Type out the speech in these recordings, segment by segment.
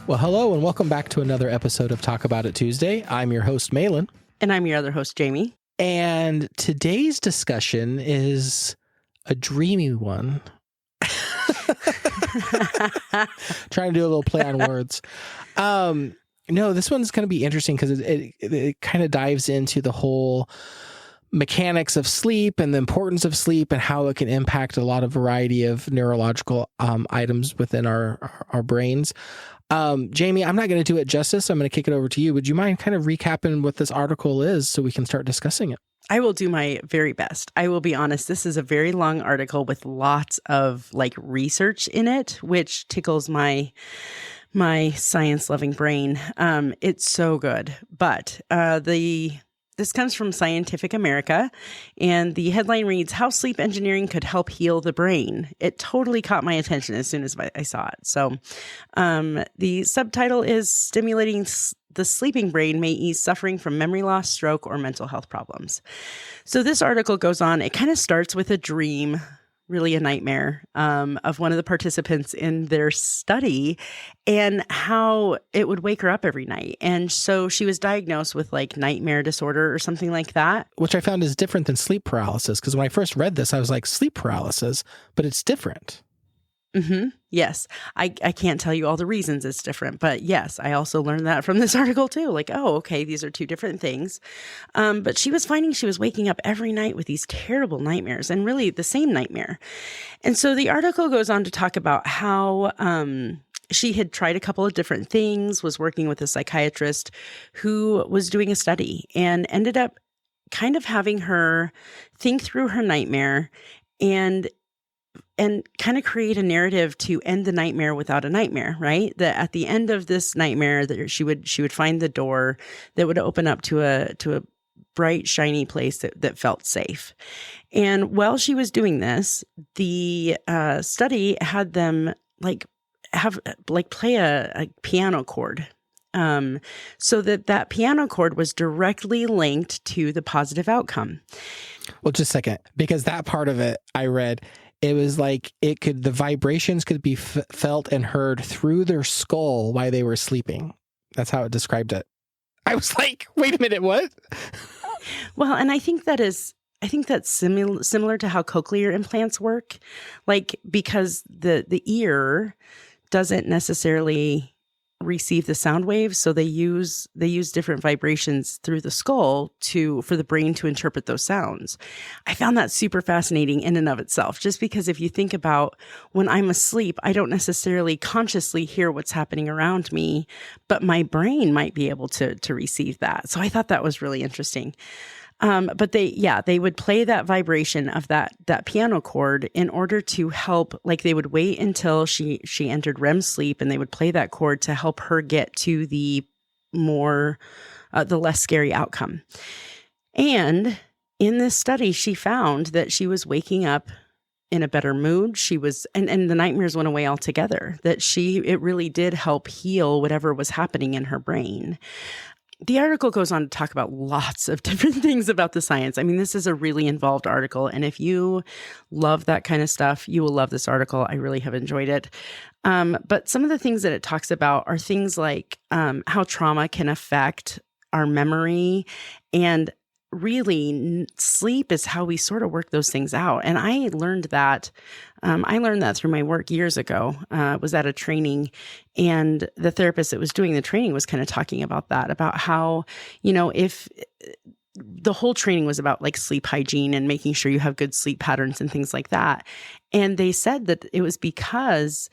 Well, hello and welcome back to another episode of Talk About It Tuesday. I'm your host, Malin. And I'm your other host, Jamie. And today's discussion is a dreamy one. Trying to do a little play on words. No, this one's going to be interesting because it kind of dives into the whole mechanics of sleep and the importance of sleep and how it can impact a lot of variety of neurological items within our brains. Jamie, I'm not going to do it justice. I'm going to kick it over to you. Would you mind kind of recapping what this article is so we can start discussing it? I will do my very best. I will be honest. This is a very long article with lots of research in it, which tickles my science-loving brain. It's so good. But this comes from Scientific America, and the headline reads, "How Sleep Engineering Could Help Heal the Brain." It totally caught my attention as soon as I saw it. So the subtitle is, "Stimulating the Sleeping Brain May Ease Suffering from Memory Loss, Stroke, or Mental Health Problems." So this article goes on. It kind of starts with a dream, really a nightmare, of one of the participants in their study and how it would wake her up every night. And so she was diagnosed with nightmare disorder or something like that. Which I found is different than sleep paralysis, because when I first read this, I was like, sleep paralysis, but it's different. Mm-hmm. Yes. I can't tell you all the reasons it's different, but yes, I also learned that from this article too. Okay, these are two different things. But she was finding she was waking up every night with these terrible nightmares, and really the same nightmare. And so the article goes on to talk about how she had tried a couple of different things, was working with a psychiatrist who was doing a study and ended up kind of having her think through her nightmare and kind of create a narrative to end the nightmare without a nightmare, right? That at the end of this nightmare, that she would find the door that would open up to a bright, shiny place that felt safe. And while she was doing this, the study had them play a piano chord. So that piano chord was directly linked to the positive outcome. Well, just a second, because that part of it I read, it was the vibrations could be felt and heard through their skull while they were sleeping. That's how it described it. I was like, wait a minute, what? Well, and I think that's similar to how cochlear implants work, because the ear doesn't necessarily receive the sound waves, so they use different vibrations through the skull for the brain to interpret those sounds. I found that super fascinating in and of itself, just because if you think about when I'm asleep, I don't necessarily consciously hear what's happening around me, but my brain might be able to receive that. So I thought that was really interesting. But they would play that vibration of that piano chord in order to help, they would wait until she entered REM sleep, and they would play that chord to help her get to the less scary outcome. And in this study, she found that she was waking up in a better mood. She was, and the nightmares went away altogether, that it really did help heal whatever was happening in her brain. The article goes on to talk about lots of different things about the science. I mean, this is a really involved article, and if you love that kind of stuff, you will love this article. I really have enjoyed it. But some of the things that it talks about are things like how trauma can affect our memory, and really sleep is how we sort of work those things out. And I learned that through my work years ago. Was at a training, and the therapist that was doing the training was kind of talking about that, about how, if the whole training was about sleep hygiene and making sure you have good sleep patterns and things like that. And they said that it was because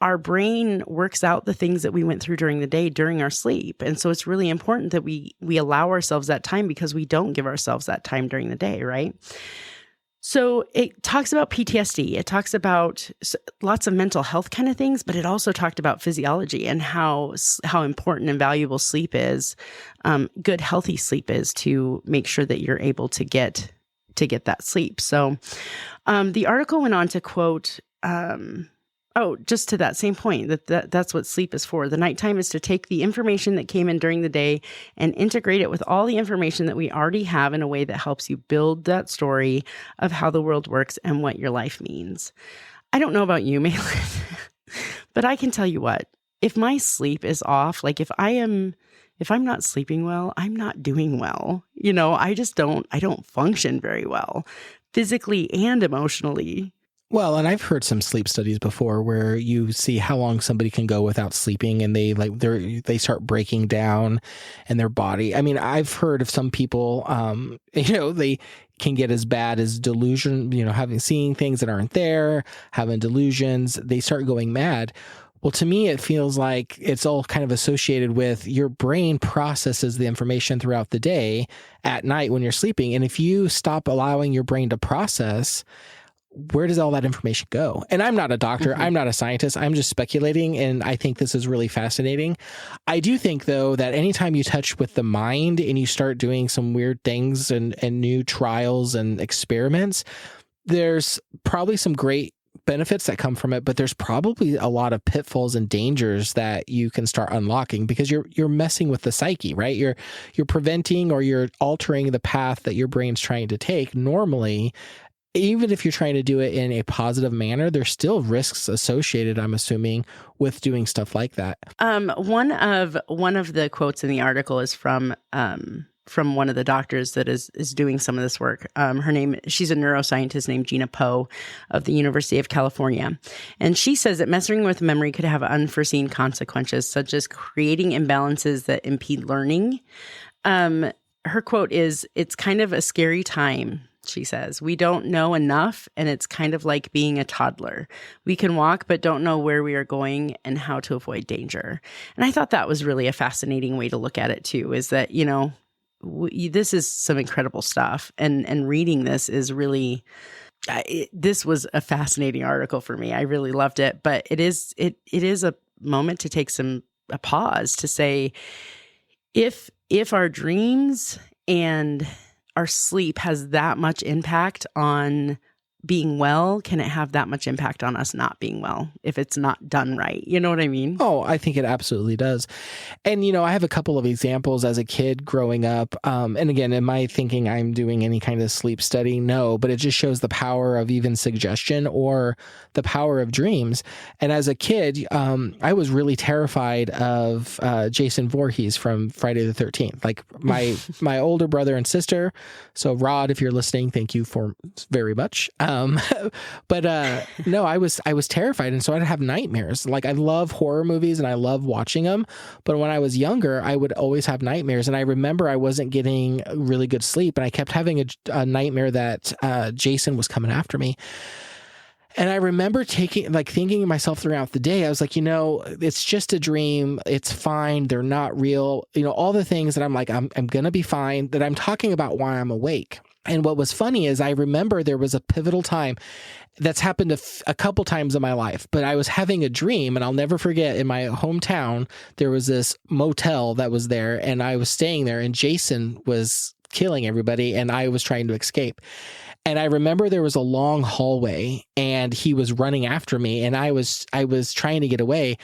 our brain works out the things that we went through during the day during our sleep. And so it's really important that we allow ourselves that time, because we don't give ourselves that time during the day, right? So it talks about PTSD. It talks about lots of mental health kind of things, but it also talked about physiology and how important and valuable sleep is, good, healthy sleep is, to make sure that you're able to get that sleep. So the article went on to quote, just to that same point, that's what sleep is for. The nighttime is to take the information that came in during the day and integrate it with all the information that we already have in a way that helps you build that story of how the world works and what your life means. I don't know about you, Malin, but I can tell you what, if my sleep is off, like if I'm not sleeping well, I'm not doing well. I don't function very well physically and emotionally. Well, and I've heard some sleep studies before where you see how long somebody can go without sleeping, and they start breaking down in their body. I mean, I've heard of some people, they can get as bad as delusion, seeing things that aren't there, having delusions. They start going mad. Well, to me, it feels like it's all kind of associated with your brain processes the information throughout the day at night when you're sleeping. And if you stop allowing your brain to process, where does all that information go? And I'm not a doctor. Mm-hmm. I'm not a scientist. I'm just speculating. And I think this is really fascinating. I do think, though, that anytime you touch with the mind and you start doing some weird things and new trials and experiments, there's probably some great benefits that come from it, but there's probably a lot of pitfalls and dangers that you can start unlocking because you're messing with the psyche, right? You're preventing or you're altering the path that your brain's trying to take. Normally, even if you're trying to do it in a positive manner, there's still risks associated, I'm assuming, with doing stuff like that. One of the quotes in the article is from one of the doctors that is doing some of this work. She's a neuroscientist named Gina Poe of the University of California. And she says that messing with memory could have unforeseen consequences, such as creating imbalances that impede learning. Her quote is, "It's kind of a scary time." She says, "We don't know enough, and it's kind of like being a toddler. We can walk, but don't know where we are going and how to avoid danger." And I thought that was really a fascinating way to look at it, too, is that, this is some incredible stuff. And reading this is really, this was a fascinating article for me. I really loved it. But it is a moment to take a pause to say, if our dreams and our sleep has that much impact on being well, can it have that much impact on us not being well if it's not done right? You know what I mean? Oh, I think it absolutely does. And, I have a couple of examples as a kid growing up. And again, am I thinking I'm doing any kind of sleep study? No, but it just shows the power of even suggestion or the power of dreams. And as a kid, I was really terrified of Jason Voorhees from Friday the 13th. Like my older brother and sister. So Rod, if you're listening, thank you for very much. But no, I was terrified. And so I'd have nightmares. Like, I love horror movies and I love watching them. But when I was younger, I would always have nightmares. And I remember I wasn't getting really good sleep. And I kept having a nightmare that Jason was coming after me. And I remember thinking to myself throughout the day, I was like, it's just a dream. It's fine. They're not real. All the things that I'm like, I'm going to be fine, that I'm talking about while I'm awake. And what was funny is I remember there was a pivotal time that's happened a couple times in my life, but I was having a dream, and I'll never forget, in my hometown, there was this motel that was there, and I was staying there, and Jason was killing everybody, and I was trying to escape. And I remember there was a long hallway, and he was running after me, and I was trying to get away.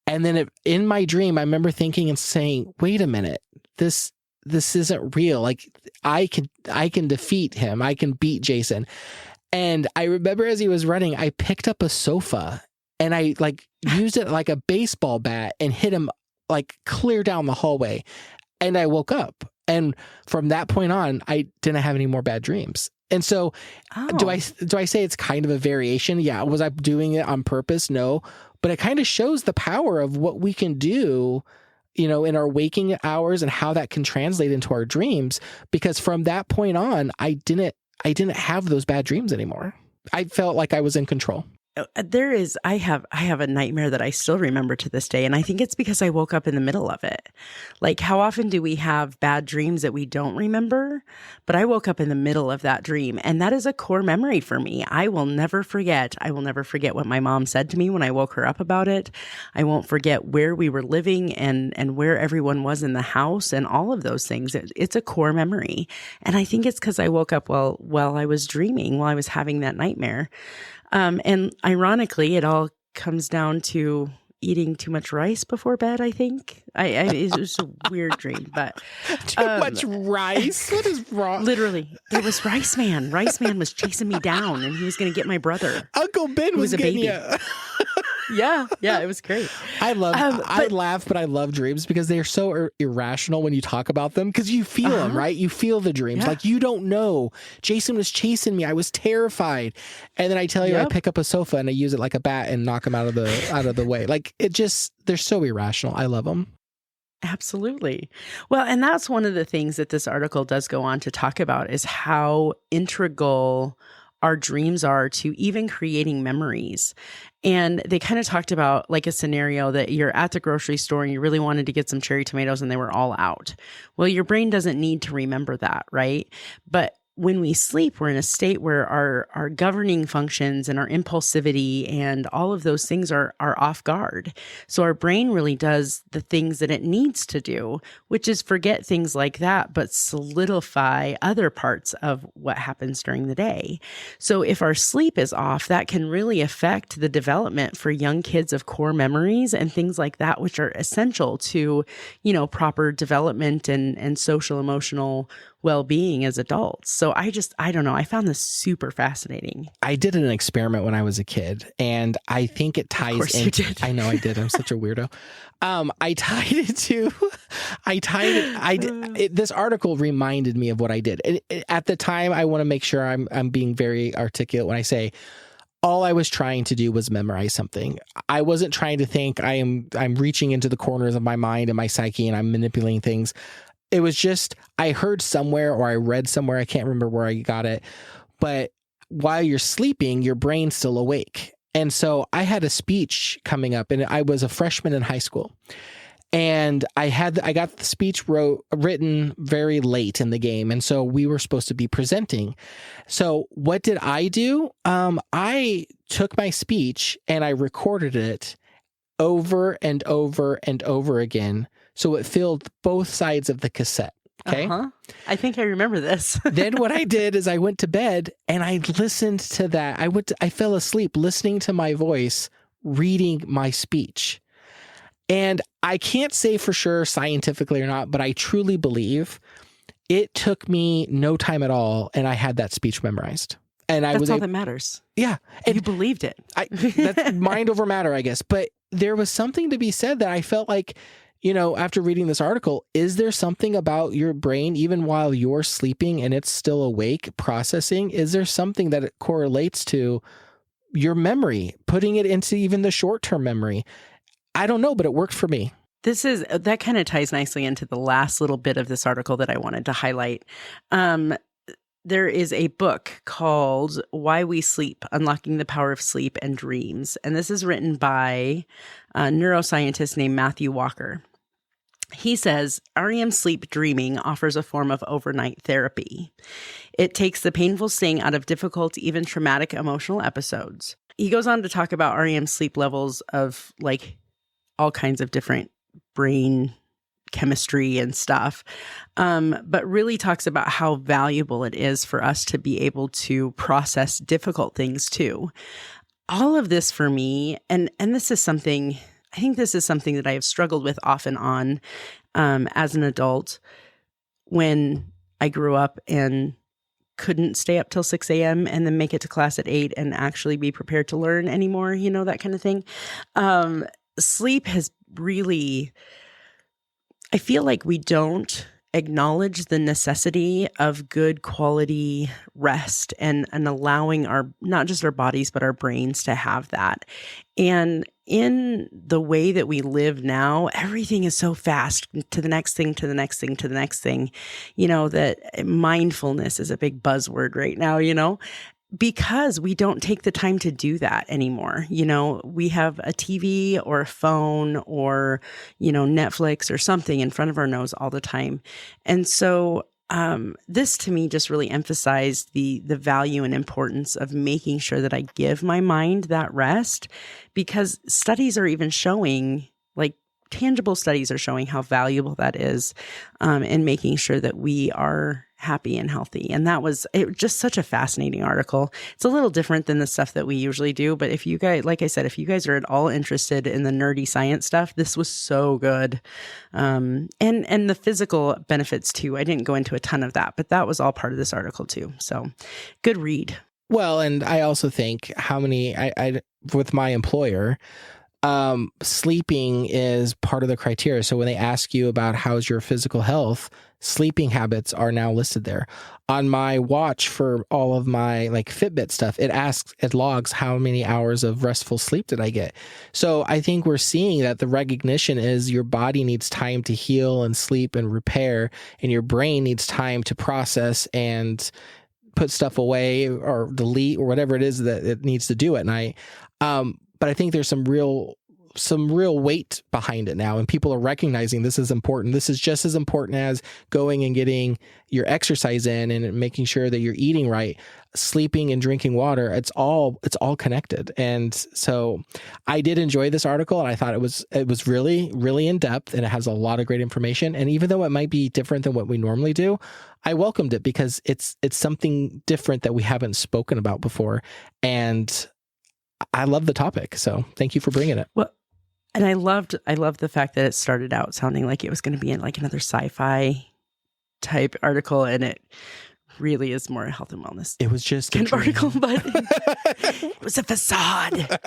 And then in my dream, I remember thinking and saying, wait a minute, this isn't real. Like, I can defeat him. I can beat Jason. And I remember as he was running, I picked up a sofa and I used it like a baseball bat and hit him clear down the hallway. And I woke up. And from that point on, I didn't have any more bad dreams. And so do I say it's kind of a variation? Yeah. Was I doing it on purpose? No. But it kind of shows the power of what we can do, in our waking hours and how that can translate into our dreams. Because from that point on, I didn't have those bad dreams anymore. I felt like I was in control. I have a nightmare that I still remember to this day. And I think it's because I woke up in the middle of it. Like, how often do we have bad dreams that we don't remember? But I woke up in the middle of that dream. And that is a core memory for me. I will never forget what my mom said to me when I woke her up about it. I won't forget where we were living and where everyone was in the house and all of those things. It's a core memory. And I think it's because I woke up while I was dreaming, while I was having that nightmare. And ironically, it all comes down to eating too much rice before bed, I think. It was a weird dream, but... Too much rice? What is wrong? Literally. There was Rice Man. Rice Man was chasing me down, and he was going to get my brother. Uncle Ben was a getting baby. you. Yeah, it was great. I laugh, but I love dreams because they are so irrational when you talk about them because you feel them, right? You feel the dreams. Yeah. Like, you don't know. Jason was chasing me. I was terrified. And then I tell you, I pick up a sofa and I use it like a bat and knock him out of the way. Like, they're so irrational. I love them. Absolutely. Well, and that's one of the things that this article does go on to talk about is how integral our dreams are to even creating memories. And they kind of talked about like a scenario that you're at the grocery store and you really wanted to get some cherry tomatoes and they were all out. Well, your brain doesn't need to remember that, right? But when we sleep, we're in a state where our governing functions and our impulsivity and all of those things are off guard. So our brain really does the things that it needs to do, which is forget things like that, but solidify other parts of what happens during the day. So if our sleep is off, that can really affect the development for young kids of core memories and things like that, which are essential to, proper development and social emotional well-being as adults. So I don't know. I found this super fascinating. I did an experiment when I was a kid, and I think it ties in. Of course in. you did. I know I did. I'm such a weirdo. This article reminded me of what I did. At the time, I want to make sure I'm being very articulate when I say all I was trying to do was memorize something. I wasn't trying to think I'm reaching into the corners of my mind and my psyche and I'm manipulating things. It was just, I heard somewhere or I read somewhere, I can't remember where I got it, but while you're sleeping, your brain's still awake. And so I had a speech coming up, and I was a freshman in high school. And I got the speech written very late in the game. And so we were supposed to be presenting. So what did I do? I took my speech and I recorded it over and over and over again. So it filled both sides of the cassette. Okay. I think I remember this. Then what I did is I went to bed and I listened to that. I fell asleep listening to my voice, reading my speech. And I can't say for sure scientifically or not, but I truly believe it took me no time at all. And I had that speech memorized. And that's all that matters. Yeah. And you believed it. That's mind over matter, I guess. But there was something to be said that I felt like, after reading this article, is there something about your brain, even while you're sleeping and it's still awake processing? Is there something that it correlates to your memory, putting it into even the short-term memory? I don't know, but it worked for me. That kind of ties nicely into the last little bit of this article that I wanted to highlight. There is a book called Why We Sleep, Unlocking the Power of Sleep and Dreams. And this is written by a neuroscientist named Matthew Walker. He says, REM sleep dreaming offers a form of overnight therapy. It takes the painful sting out of difficult, even traumatic emotional episodes. He goes on to talk about REM sleep levels of like all kinds of different brain chemistry and stuff, but really talks about how valuable it is for us to be able to process difficult things too. All of this for me, and this is something, I think this is something that I have struggled with off and on as an adult when I grew up and couldn't stay up till 6 a.m. and then make it to class at 8 and actually be prepared to learn anymore, that kind of thing. Sleep has really, I feel like we don't acknowledge the necessity of good quality rest and allowing not just our bodies, but our brains to have that. And in the way that we live now, everything is so fast, to the next thing, to the next thing, to the next thing, that mindfulness is a big buzzword right now, because we don't take the time to do that anymore. We have a TV or a phone or, Netflix or something in front of our nose all the time. And so this to me just really emphasized the value and importance of making sure that I give my mind that rest, because studies are even showing, like tangible studies are showing how valuable that is in making sure that we are happy and healthy. And it was just such a fascinating article. It's a little different than the stuff that we usually do, but if you guys, like I said, if you guys are at all interested in the nerdy science stuff, this was so good. And the physical benefits too. I didn't go into a ton of that, but that was all part of this article too. So good read. Well, and I also think how many, I with my employer, sleeping is part of the criteria. So when they ask you about how's your physical health, sleeping habits are now listed there. On my watch for all of my like Fitbit stuff, it logs how many hours of restful sleep did I get. So I think we're seeing that the recognition is your body needs time to heal and sleep and repair, and your brain needs time to process and put stuff away or delete or whatever it is that it needs to do at night. But I think there's some real weight behind it now, and people are recognizing this is important. This is just as important as going and getting your exercise in and making sure that you're eating right, sleeping and drinking water. It's all connected. And so I did enjoy this article, and I thought it was really, really in depth, and it has a lot of great information. And even though it might be different than what we normally do, I welcomed it because it's something different that we haven't spoken about before. And I love the topic. So thank you for bringing it. Well, and I loved the fact that it started out sounding like it was going to be in like another sci-fi type article, and it really is more a health and wellness. It was just kind of article, but it was a facade.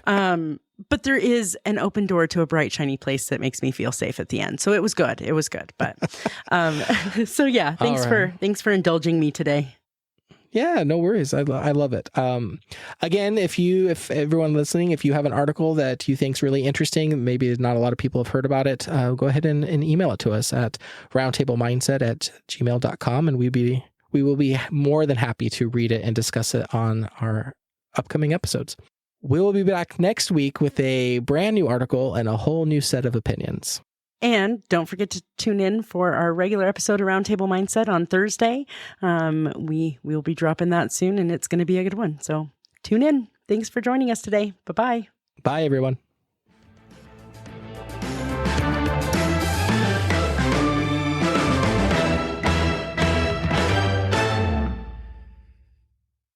But there is an open door to a bright, shiny place that makes me feel safe at the end. So it was good. It was good. But so yeah, thanks for indulging me today. Yeah, no worries. I love it. Again, if everyone listening, if you have an article that you think is really interesting, maybe not a lot of people have heard about it, go ahead and email it to us at roundtablemindset@gmail.com, and we will be more than happy to read it and discuss it on our upcoming episodes. We will be back next week with a brand new article and a whole new set of opinions. And don't forget to tune in for our regular episode of Roundtable Mindset on Thursday. We'll be dropping that soon, and it's going to be a good one. So tune in. Thanks for joining us today. Bye-bye. Bye, everyone.